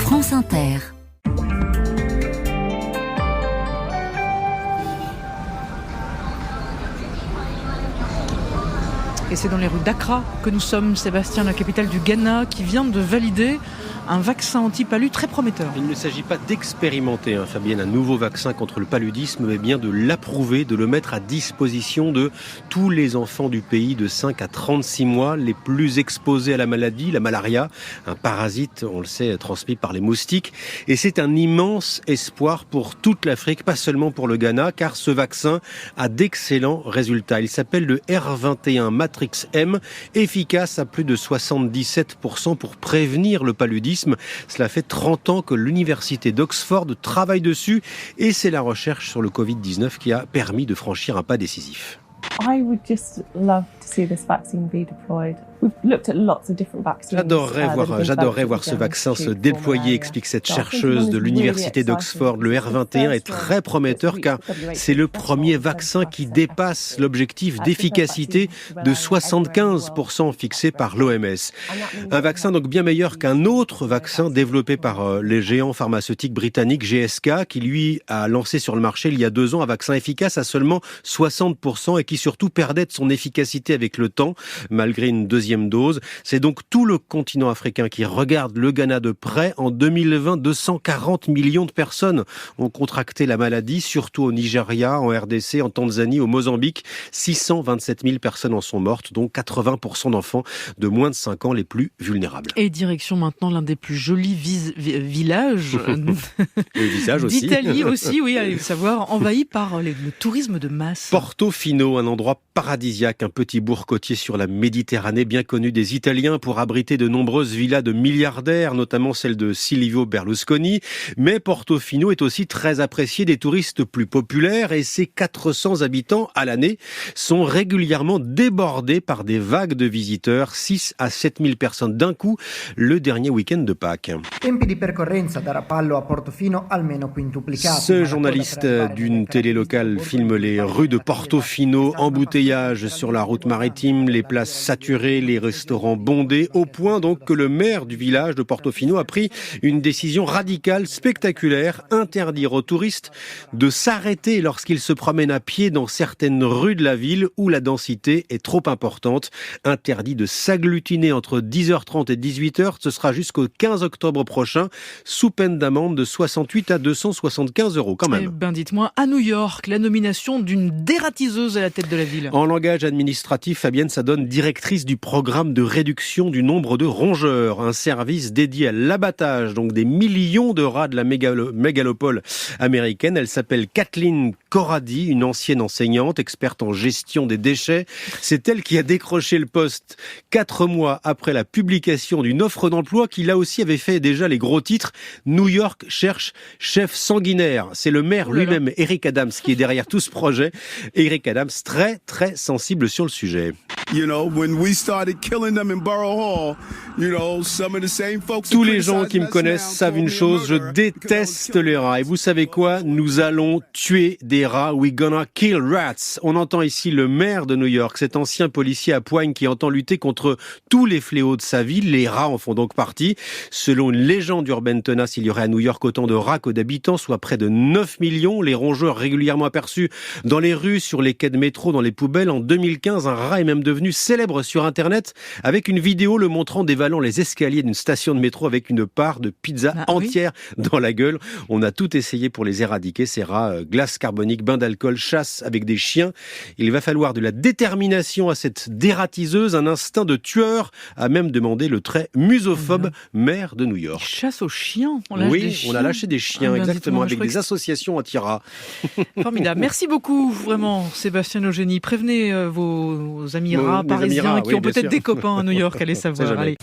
France Inter. Et c'est dans les rues d'Accra que nous sommes, Sébastien, la capitale du Ghana, qui vient de valider un vaccin anti-palu très prometteur. Il ne s'agit pas d'expérimenter, Fabienne, un nouveau vaccin contre le paludisme, mais bien de l'approuver, de le mettre à disposition de tous les enfants du pays de 5 à 36 mois, les plus exposés à la maladie, la malaria, un parasite, on le sait, transmis par les moustiques. Et c'est un immense espoir pour toute l'Afrique, pas seulement pour le Ghana, car ce vaccin a d'excellents résultats. Il s'appelle le R21 Matrix M, efficace à plus de 77% pour prévenir le paludisme. Cela fait 30 ans que l'université d'Oxford travaille dessus et c'est la recherche sur le Covid-19 qui a permis de franchir un pas décisif. I would just love to see this vaccine be deployed. We've looked at lots of different vaccines. J'adorerais voir ce vaccin se déployer, explique cette chercheuse de l'université d'Oxford. Le R21 est très prometteur car c'est le premier vaccin qui dépasse l'objectif d'efficacité de 75% fixé par l'OMS. Un vaccin donc bien meilleur qu'un autre vaccin développé par les géants pharmaceutiques britanniques GSK qui lui a lancé sur le marché il y a 2 ans un vaccin efficace à seulement 60% et qui surtout perdait de son efficacité avec le temps malgré une deuxième dose. C'est donc tout le continent africain qui regarde le Ghana de près. En 2020, 240 millions de personnes ont contracté la maladie, surtout au Nigeria, en RDC, en Tanzanie, au Mozambique. 627 000 personnes en sont mortes, dont 80% d'enfants de moins de 5 ans les plus vulnérables. Et direction maintenant l'un des plus jolis villages d'Italie aussi, oui, allez le savoir, envahi par le tourisme de masse. Portofino, un endroit paradisiaque, un petit bourg côtier sur la Méditerranée, bien connu des Italiens pour abriter de nombreuses villas de milliardaires, notamment celle de Silvio Berlusconi. Mais Portofino est aussi très apprécié des touristes plus populaires et ses 400 habitants à l'année sont régulièrement débordés par des vagues de visiteurs, 6 à 7 000 personnes d'un coup, le dernier week-end de Pâques. Ce journaliste d'une télé locale filme les rues de Portofino, embouteillage sur la route maritime, les places saturées, les restaurants bondés, au point donc que le maire du village de Portofino a pris une décision radicale, spectaculaire, interdire aux touristes de s'arrêter lorsqu'ils se promènent à pied dans certaines rues de la ville où la densité est trop importante. Interdit de s'agglutiner entre 10h30 et 18h, ce sera jusqu'au 15 octobre prochain, sous peine d'amende de 68 à 275 € quand même. Eh ben dites-moi, à New York, la nomination d'une dératiseuse à la tête de la ville. En langage administratif, Fabienne, ça donne directrice du programme de réduction du nombre de rongeurs, un service dédié à l'abattage, donc des millions de rats de la mégalopole américaine. Elle s'appelle Kathleen Corradi, une ancienne enseignante, experte en gestion des déchets. C'est elle qui a décroché le poste 4 mois après la publication d'une offre d'emploi qui là aussi avait fait déjà les gros titres. New York cherche chef sanguinaire. C'est le maire lui-même, Eric Adams, qui est derrière tout ce projet. Eric Adams, très très sensible sur le sujet. Tous les gens qui me connaissent savent une chose, je déteste les rats. Et vous savez quoi? Nous allons tuer des rats. We're gonna kill rats. On entend ici le maire de New York, cet ancien policier à poigne qui entend lutter contre tous les fléaux de sa ville. Les rats en font donc partie. Selon une légende urbaine tenace, il y aurait à New York autant de rats que d'habitants, soit près de 9 millions. Les rongeurs régulièrement aperçus dans les rues, sur les quais de métro, dans les poubelles. En 2015, un rat est même devenu célèbre sur Internet avec une vidéo le montrant dévalant les escaliers d'une station de métro avec une part de pizza entière dans la gueule. On a tout essayé pour les éradiquer, ces rats. Glace carbonique, bain d'alcool, chasse avec des chiens. Il va falloir de la détermination à cette dératiseuse, un instinct de tueur, a même demandé le très musophobe maire de New York. Chasse aux chiens. On a lâché des chiens, exactement, avec des associations anti-rats. Formidable. Merci beaucoup, vraiment, Sébastien Eugénie. Prévenez vos amis rats parisiens qui ont peut-être des copains à New York, allez savoir. Allez.